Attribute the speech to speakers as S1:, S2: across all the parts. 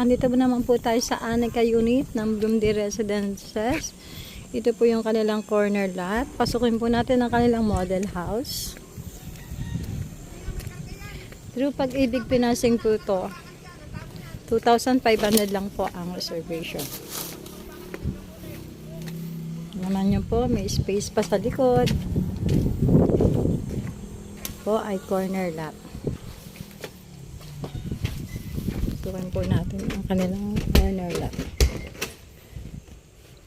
S1: andito naman po tayo sa Anika unit ng Bloomde Residences. Ito po yung kanilang corner lot. Pasukin po natin ang kanilang model house. Through Pag-ibig Pinasing po ito. 2,500 lang po ang reservation. Naman nyo po, may space pa sa likod. Po ay corner lot. Tukan po natin ang kanilang corner lot.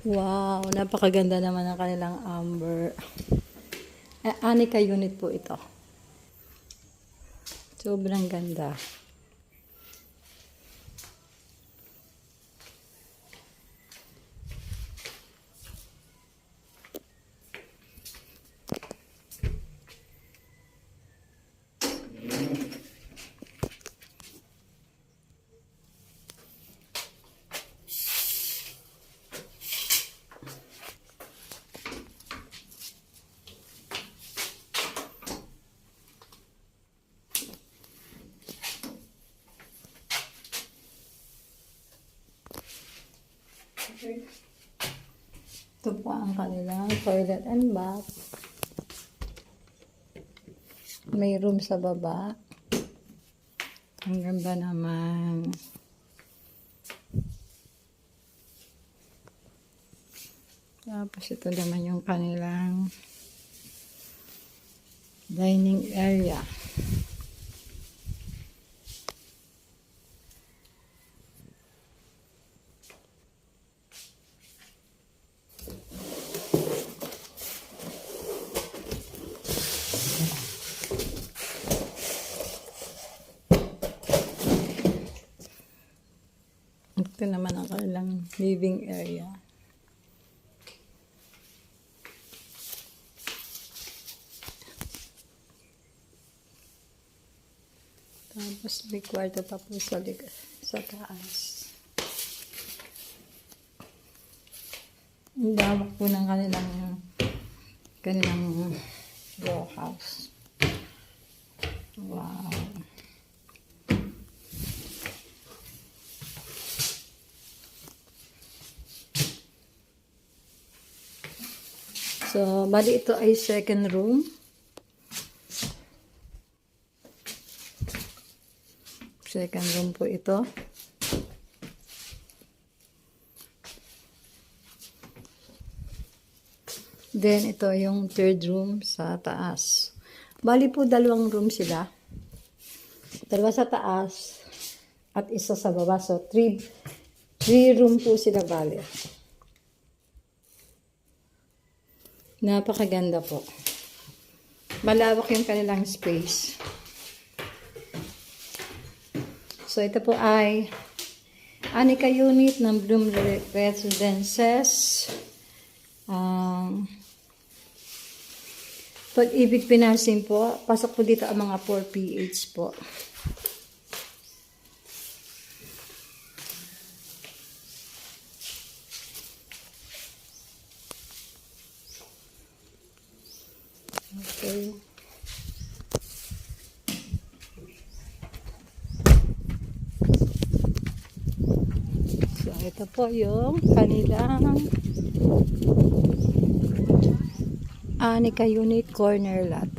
S1: Wow, napakaganda naman ang kanilang amber. Anika unit po ito. Sobrang ganda. Ito po ang kanilang toilet and bath. May room sa baba. Ang ganda naman. Tapos ito naman yung kanilang dining area. Ito naman ang kanilang living area. Tapos may kwarto pa po sa taas. Ang dawak po ng kanilang row house. Wow. So, bali ito ay second room. Second room po ito. Then, ito yung third room sa taas. Bali po, dalawang room sila. Dalawa sa taas at isa sa baba. So, three room po sila bali. Napakaganda po. Malawak yung kanilang space. So, ito po ay Anika unit ng Bloomde Residences. Pag-ibig Pinasing po. Pasok po dito ang mga 4PH po. Okay. So, ito po yung kanilang Anika unit corner lot.